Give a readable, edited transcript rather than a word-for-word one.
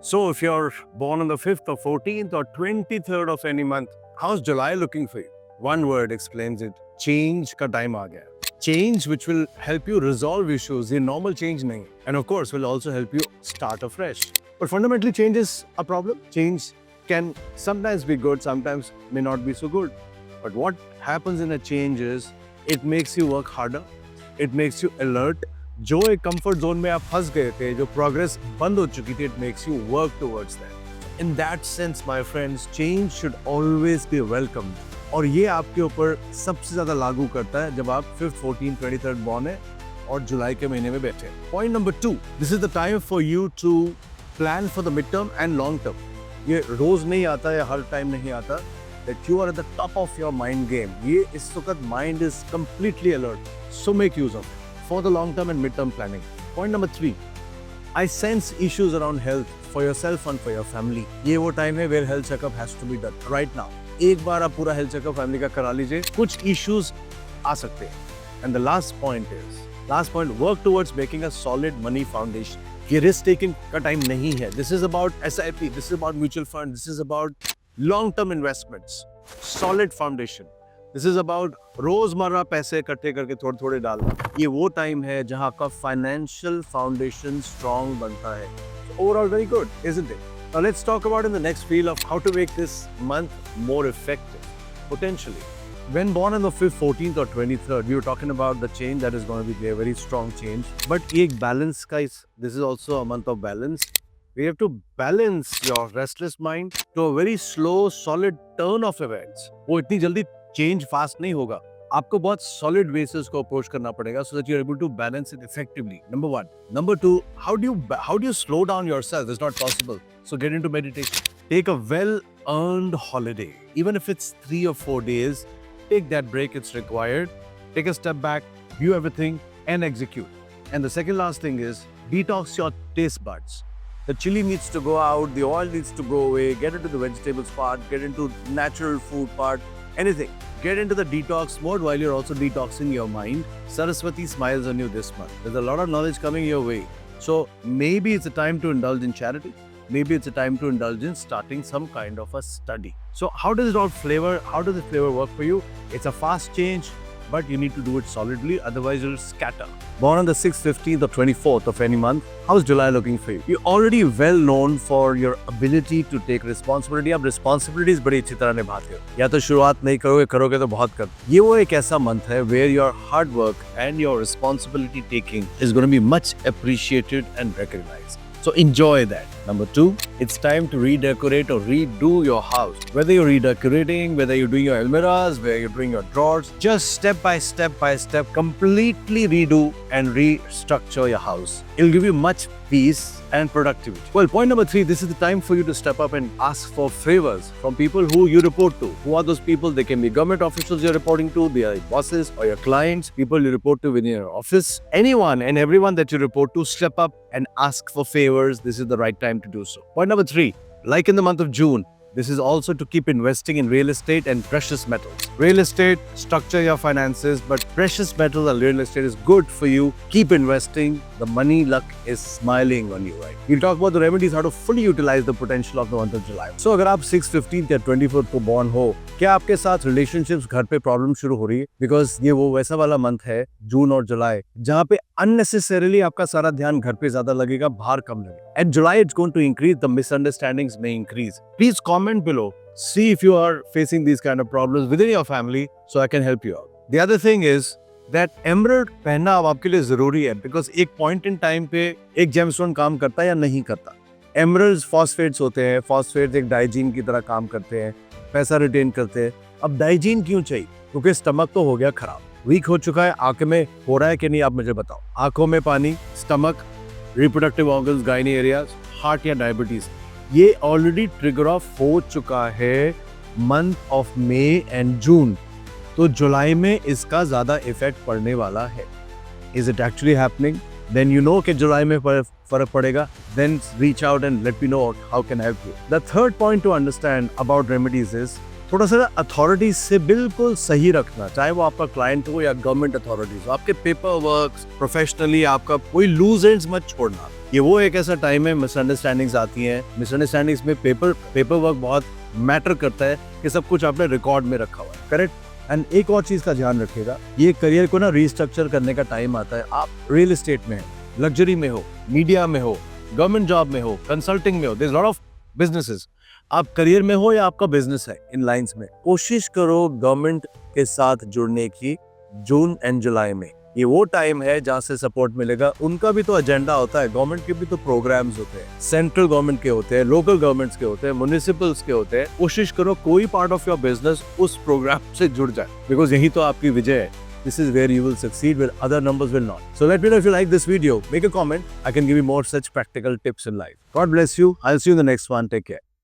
So, if you're born on the 5th or 14th or 23rd of any month, how's July looking for you? One word explains it. Change ka time aa gaya. Change which will help you resolve issues. ये normal change नहीं. And of course will also help you start afresh. But fundamentally change is a problem. Change can sometimes be good, sometimes may not be so good. But what happens in a change is it makes you work harder. It makes you alert. जो एक comfort zone में आप फंस गए थे, जो progress बंद हो चुकी थी, it makes you work towards that. In that sense, my friends, change should always be welcomed. और ये आपके ऊपर सबसे ज्यादा लागू करता है जब आप 5th, 14th, 23rd born है और जुलाई के महीने में बैठे हैं. Point number 2, this is the time for you to plan for the mid-term and long-term. ये रोज नहीं आता या हर टाइम नहीं आता. That you are at the top of your mind game. ये इस वक्त mind is completely alert. So make use of it for the long-term and mid-term planning. Point number 3, I sense issues around health for yourself and for your family. ये वो time है where health checkup has to be done right now. एक बार आप पूरा health checkup family का करा लीजिए. कुछ issues आ सकते हैं. And the last point, work towards making a solid money foundation. ये risk taking का time नहीं है. This is about SIP, this is about mutual fund, this is about long-term investments, solid foundation. This is about रोजमर्रा पैसे इकट्ठे करके थोड़े थोड़े डालना. ये वो टाइम है जहां आपका फाइनेंशियल फाउंडेशन स्ट्रॉन्ग बनता है. Overall very good, isn't it? Now let's talk about in the next field of how to make this month more effective, potentially. When born on the 5th, 14th or 23rd, we were talking about the change that is going to be a very strong change. But एक balance guys, this is also a month of balance. We have to balance your restless mind to a very slow, solid turn of events. वो इतनी जल्दी change fast नहीं होगा. आपको बहुत solid basis को approach करना पड़ेगा so that you are able to balance it effectively. Number 1. Number 2, how do you slow down yourself? It's not possible. So get into meditation. Take a well-earned holiday. Even if it's 3 or 4 days, take that break it's required. Take a step back, view everything and execute. And the second last thing is detox your taste buds. The chili needs to go out, the oil needs to go away, get into the vegetables part, get into natural food part. Anything. Get into the detox mode while you're also detoxing your mind. Saraswati smiles on you this month. There's a lot of knowledge coming your way. So maybe it's a time to indulge in charity. Maybe it's a time to indulge in starting some kind of a study. So how does this flavor work for you? It's a fast change, but you need to do it solidly, otherwise you'll scatter. Born on the 6th, 15th or 24th of any month, how's July looking for you? You're already well known for your ability to take responsibility. आप responsibilities बड़ी अच्छी तरह निभाते हो. या तो शुरुआत नहीं करोगे तो बहुत कर. ये वो एक ऐसा month है where your hard work and your responsibility taking is going to be much appreciated and recognized. So enjoy that. Number 2, it's time to redecorate or redo your house. Whether you're redecorating, whether you're doing your almirahs, whether you're doing your drawers, just step by step, completely redo and restructure your house. It'll give you much peace and productivity. Well, point number 3, this is the time for you to step up and ask for favors from people who you report to. Who are those people? They can be government officials you're reporting to, they are bosses or your clients, people you report to within your office. Anyone and everyone that you report to, step up and ask for favors. This is the right time to do so. Point number 3, like in the month of June, this is also to keep investing in real estate and precious metals. Real estate, structure your finances, but precious metals and real estate is good for you. Keep investing. The money luck is smiling on you, right? We'll talk about the remedies, how to fully utilize the potential of the month of July. So, अगर आप 6th, 15th या 24th को born हो, क्या आपके साथ relationships घर पे problem शुरू हो रही है? Because ये वो वैसा वाला month है, जून और जुलाई, जहाँ पे unnecessarily आपका सारा ध्यान घर पे ज्यादा लगेगा, बाहर कम लगेगा. At July, it's going to increase. The misunderstandings may increase. Please comment below. See if you are facing these kind of problems within your family, so I can help you out. The other thing is that emerald पहनना अब आपके लिए जरूरी है, because एक point in time पे एक gemstone काम करता है या नहीं करता. Emeralds phosphates होते हैं. Phosphates एक डाइजीन की तरह काम करते हैं, पैसा रिटेन करते हैं. अब डाइजीन क्यों चाहिए? क्योंकि स्टमक तो हो गया खराब, वीक हो चुका है. आंखें में हो रहा है कि नहीं, आप मुझे बताओ. आंखों में पानी, stomach, reproductive organs, gynae areas, heart या डायबिटीज, ये ऑलरेडी ट्रिगर ऑफ हो चुका है month of May and June. तो जुलाई में इसका ज्यादा इफेक्ट पड़ने वाला है. Is it actually happening? Then you know कि जुलाई में फर्क पड़ेगा. Then reach out and let me know how can help you. The third point to understand about remedies is थोड़ा सा अथॉरिटीज से बिल्कुल सही रखना, चाहे वो आपका क्लाइंट हो या गवर्नमेंट अथॉरिटीज हो. आपके पेपर वर्क प्रोफेशनली आपका कोई लूज एंड्स मत छोड़ना. ये वो एक ऐसा टाइम है, मिसअंडरस्टैंडिंग्स आती हैं, मिसअंडरस्टैंडिंग्स में पेपर वर्क बहुत मैटर करता है कि सब कुछ आपने रिकॉर्ड में रखा हुआ है, करेक्ट। एंड एक और चीज का ध्यान रखिएगा, ये करियर को ना रिस्ट्रक्चर करने का टाइम आता है। आप रियल एस्टेट में, लग्जरी में हो, मीडिया में हो, गवर्नमेंट जॉब में हो, कंसल्टिंग में हो, there is lot of businesses. आप करियर में हो या आपका बिजनेस है, इन लाइंस में कोशिश करो गवर्नमेंट के साथ जुड़ने की। जून एंड जुलाई में ये वो टाइम है जहां से सपोर्ट मिलेगा। उनका भी तो एजेंडा होता है, गवर्नमेंट के भी तो प्रोग्राम्स होते हैं, सेंट्रल गवर्नमेंट के होते हैं, लोकल गवर्नमेंट्स के होते हैं, म्युनिसिपल्स के होते हैं। कोशिश करो कोई पार्ट ऑफ योर बिजनेस उस प्रोग्राम से जुड़ जाए, बिकॉज यही तो आपकी विजय है। This is where you will succeed where other numbers will not. So let me know if you like this video. Make a comment. I can give you more such practical tips in life. God bless you. I'll see you in the next one. Take care.